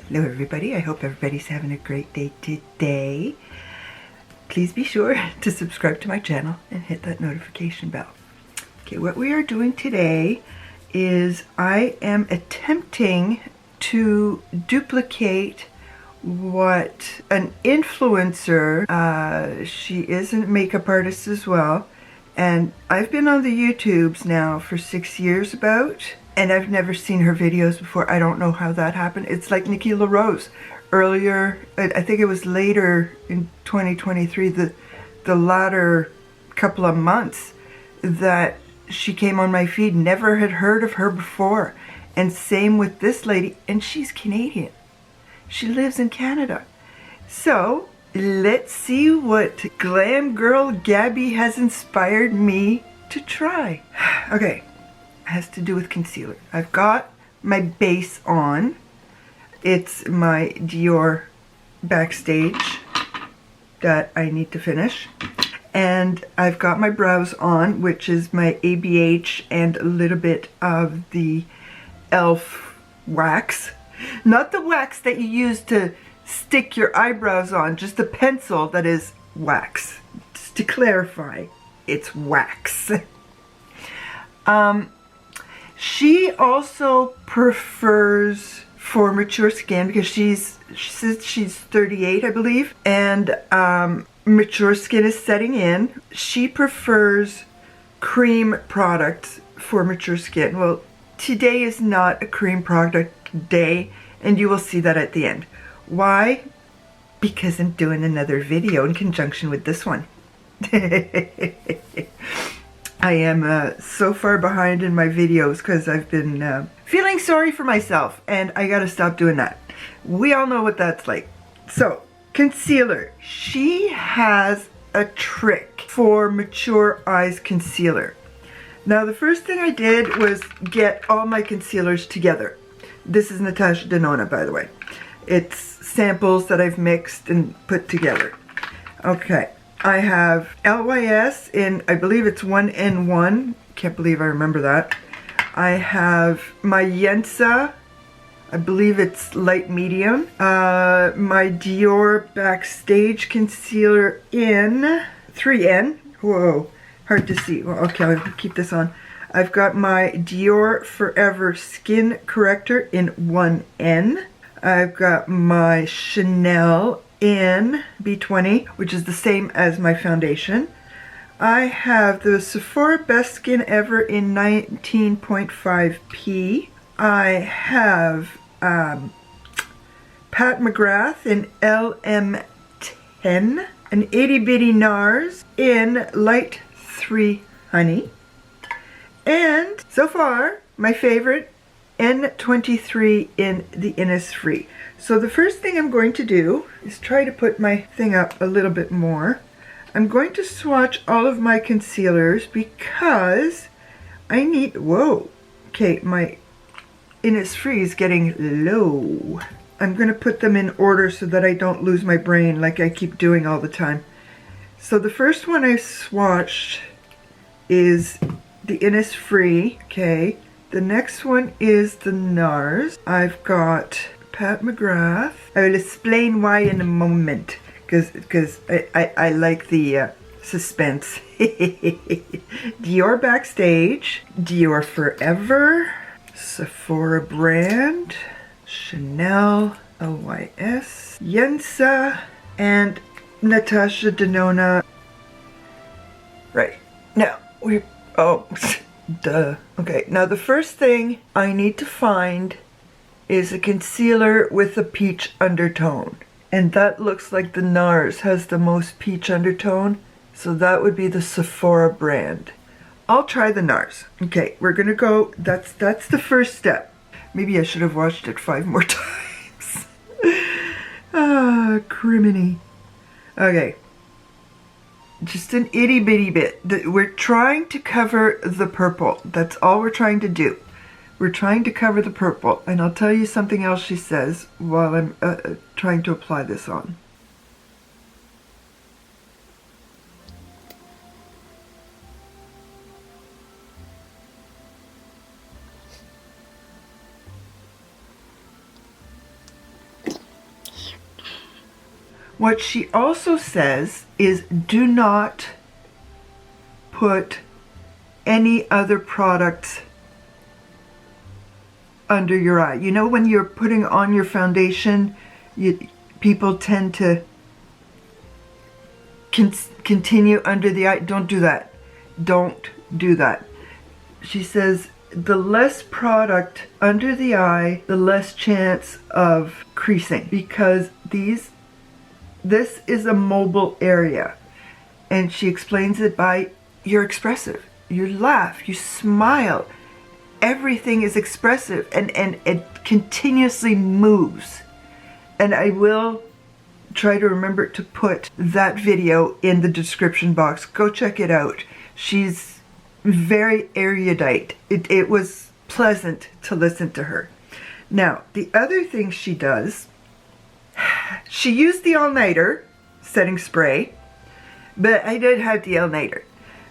Hello everybody, I hope everybody's having a great day today. Please be sure to subscribe to my channel and hit that notification bell. Okay, what we are doing today is I am attempting to duplicate what an influencer, she is a makeup artist as well, and I've been on the YouTubes now for 6 years about, and I've never seen her videos before. I don't know how that happened. It's like Nikki LaRose. Earlier, I think it was later in 2023, the latter couple of months, that she came on my feed. Never had heard of her before. And same with this lady, and she's Canadian. She lives in Canada. So let's see what glam girl Gabby has inspired me to try. Okay, it has to do with concealer. I've got my base on. It's my Dior Backstage that I need to finish. And I've got my brows on, which is my ABH and a little bit of the e.l.f. wax. Not the wax that you use to stick your eyebrows on, just the pencil that is wax. Just to clarify, it's wax. She also prefers for mature skin, because she says she's 38, I believe, and mature skin is setting in. She prefers cream products for mature skin. Well, today is not a cream product day, and you will see that at the end. Why? Because I'm doing another video in conjunction with this one. I am so far behind in my videos because I've been feeling sorry for myself, and I gotta stop doing that. We all know what that's like. So, concealer. She has a trick for mature eyes concealer. Now, the first thing I did was get all my concealers together. This is Natasha Denona, by the way. It's samples that I've mixed and put together. Okay. I have LYS in, I believe it's 1N1. Can't believe I remember that. I have my Yensa, I believe it's light medium. My Dior Backstage Concealer in 3N. Whoa, hard to see. Well, okay, I'll keep this on. I've got my Dior Forever Skin Corrector in 1N. I've got my Chanel in B20, which is the same as my foundation. I have the Sephora Best Skin Ever in 19.5p. I have Pat McGrath in LM10, an itty bitty NARS in Light 3 Honey, and so far my favorite, N23 in the Innisfree. So the first thing I'm going to do is try to put my thing up a little bit more. I'm going to swatch all of my concealers because I need, whoa, okay, my Innisfree is getting low. I'm going to put them in order so that I don't lose my brain like I keep doing all the time. So the first one I swatched is the Innisfree, okay. The next one is the NARS. I've got Pat McGrath. I will explain why in a moment, because I like the suspense. Dior Backstage, Dior Forever, Sephora brand, Chanel, LYS, Yensa, and Natasha Denona. Right, now we're, oh, duh. Okay, now the first thing I need to find is a concealer with a peach undertone. And that looks like the NARS has the most peach undertone. So that would be the Sephora brand. I'll try the NARS. Okay, we're gonna go, that's the first step. Maybe I should have watched it 5 more times. Ah, criminy. Okay. Just an itty bitty bit. We're trying to cover the purple. That's all we're trying to do. We're trying to cover the purple. And I'll tell you something else she says while I'm trying to apply this on. What she also says is do not put any other products under your eye. You know, when you're putting on your foundation, people tend to continue under the eye. Don't do that. Don't do that. She says the less product under the eye, the less chance of creasing, because this is a mobile area. And she explains it by you're expressive. You laugh, you smile. Everything is expressive and it continuously moves. And I will try to remember to put that video in the description box. Go check it out. She's very erudite. It was pleasant to listen to her. Now, the other thing she does, she used the all-nighter setting spray, but I did have the all-nighter.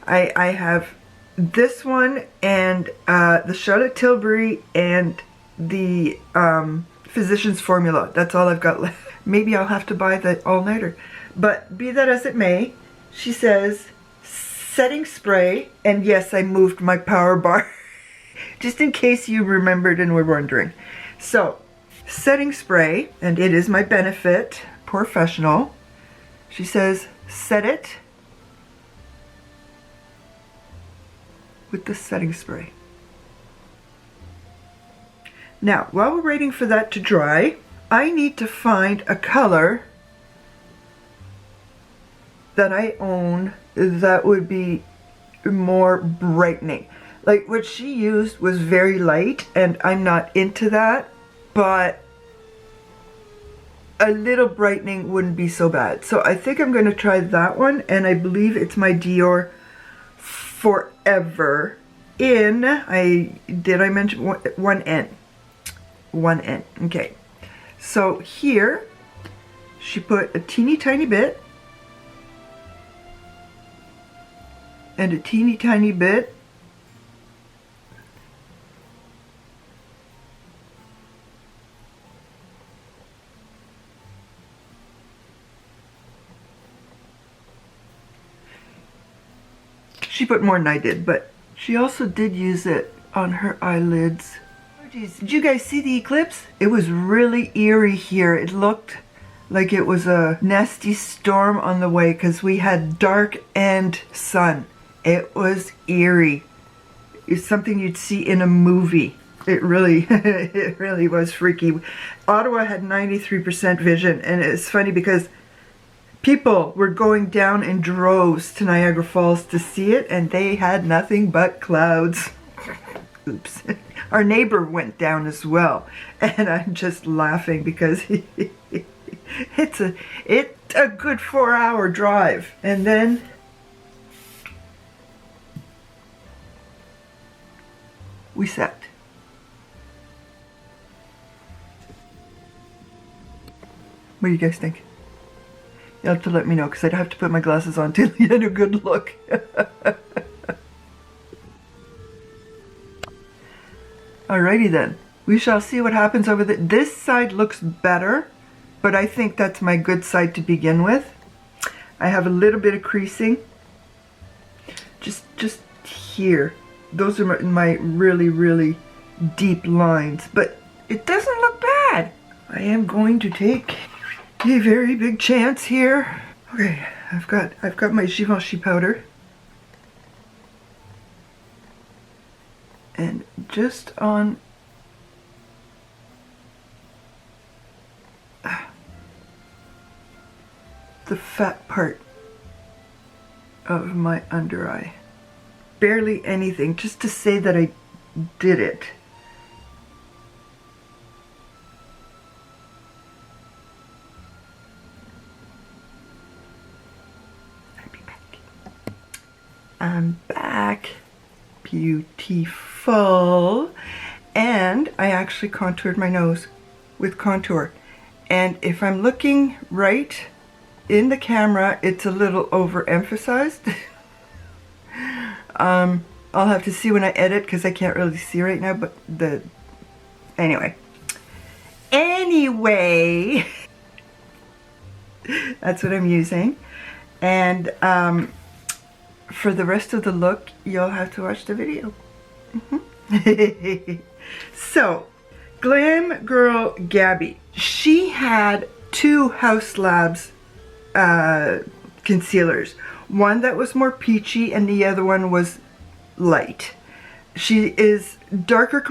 I have this one and the Charlotte Tilbury and the Physicians Formula. That's all I've got left. Maybe I'll have to buy the all-nighter. But be that as it may, she says setting spray, and yes, I moved my power bar just in case you remembered and were wondering. So, setting spray, and it is my Benefit Professional. She says set it with the setting spray. Now, while we're waiting for that to dry, I need to find a color that I own that would be more brightening. Like what she used was very light and I'm not into that, but a little brightening wouldn't be so bad. So I think I'm going to try that one, and I believe it's my Dior Forever in, did I mention 1N? 1N, okay. So here, she put a teeny tiny bit, and a teeny tiny bit, she put more than I did, but she also did use it on her eyelids. Oh geez, did you guys see the eclipse? It was really eerie here. It looked like it was a nasty storm on the way because we had dark and sun. It was eerie. It's something you'd see in a movie. It really, it really was freaky. Ottawa had 93% vision, and it's funny because people were going down in droves to Niagara Falls to see it, and they had nothing but clouds. Oops. Our neighbor went down as well, and I'm just laughing because it's a good 4-hour drive. And then we sat. What do you guys think? You'll have to let me know because I'd have to put my glasses on to get a good look. Alrighty then. We shall see what happens over there. This side looks better, but I think that's my good side to begin with. I have a little bit of creasing. Just here. Those are my really, really deep lines, but it doesn't look bad. I am going to take a very big chance here. Okay, I've got my Givenchy powder. And just on the fat part of my under eye. Barely anything, just to say that I did it. I'll be back. I'm back. Beautiful. And I actually contoured my nose with contour. And if I'm looking right in the camera, it's a little overemphasized. I'll have to see when I edit because I can't really see right now, but anyway, That's what I'm using. And for the rest of the look, you'll have to watch the video. So, Glam Girl Gabby. She had two Haus Labs concealers. One that was more peachy and the other one was light. She is darker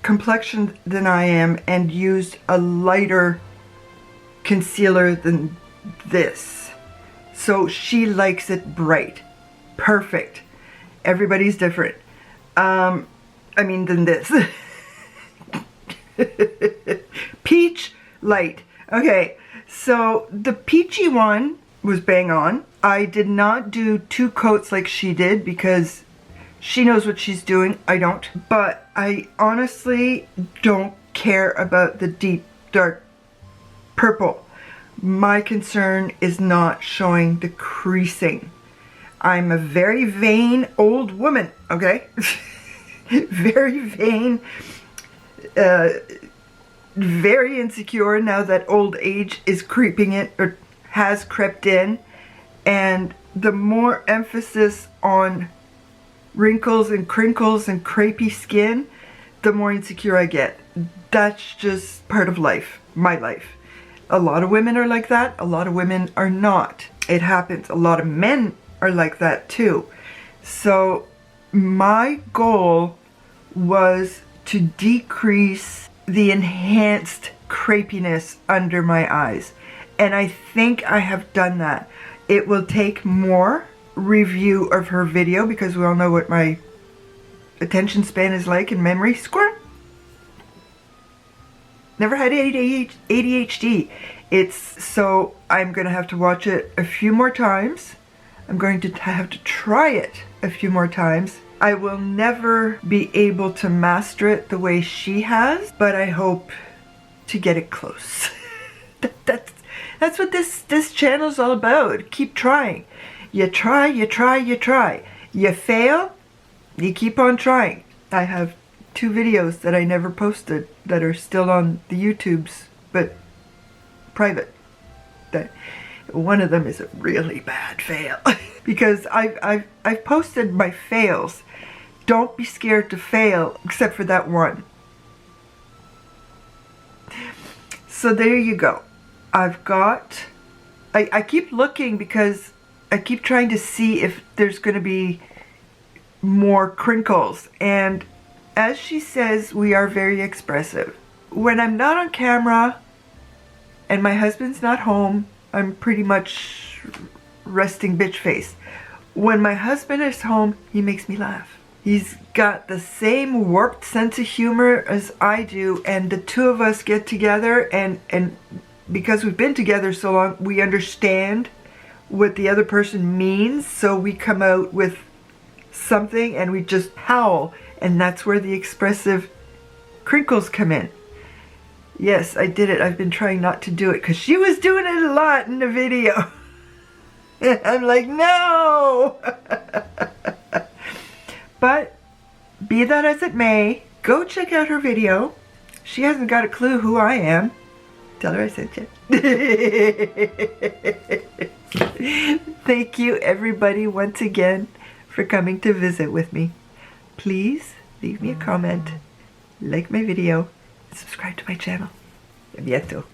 complexion than I am and used a lighter concealer than this. So she likes it bright. Perfect. Everybody's different. I mean than this. Peach light. Okay, so the peachy one was bang on. I did not do 2 coats like she did because she knows what she's doing. I don't. But I honestly don't care about the deep dark purple. My concern is not showing the creasing. I'm a very vain old woman, okay? Very vain, very insecure now that old age is creeping in, or has crept in. And the more emphasis on wrinkles and crinkles and crepey skin, the more insecure I get. That's just part of life, my life. A lot of women are like that, a lot of women are not. It happens. A lot of men are like that too. So my goal was to decrease the enhanced crepiness under my eyes. And I think I have done that. It will take more review of her video because we all know what my attention span is like in memory. Squirt! Never had ADHD. So I'm going to have to watch it a few more times. I'm going to have to try it a few more times. I will never be able to master it the way she has, but I hope to get it close. That's what this channel is all about. Keep trying. You try, you try, you try. You fail, you keep on trying. I have 2 videos that I never posted that are still on the YouTubes, but private. One of them is a really bad fail because I've posted my fails. Don't be scared to fail, except for that one. So there you go. I've got, I keep looking because I keep trying to see if there's going to be more crinkles. And as she says, we are very expressive. When I'm not on camera and my husband's not home, I'm pretty much resting bitch face. When my husband is home, he makes me laugh. He's got the same warped sense of humor as I do, and the two of us get together, and because we've been together so long, we understand what the other person means, so we come out with something and we just howl, and that's where the expressive crinkles come in. Yes, I did it. I've been trying not to do it because she was doing it a lot in the video. I'm like, no! But be that as it may, go check out her video. She hasn't got a clue who I am. Tell her I sent you. Thank you everybody once again for coming to visit with me. Please leave me a comment, like my video, and subscribe to my channel. A bientôt.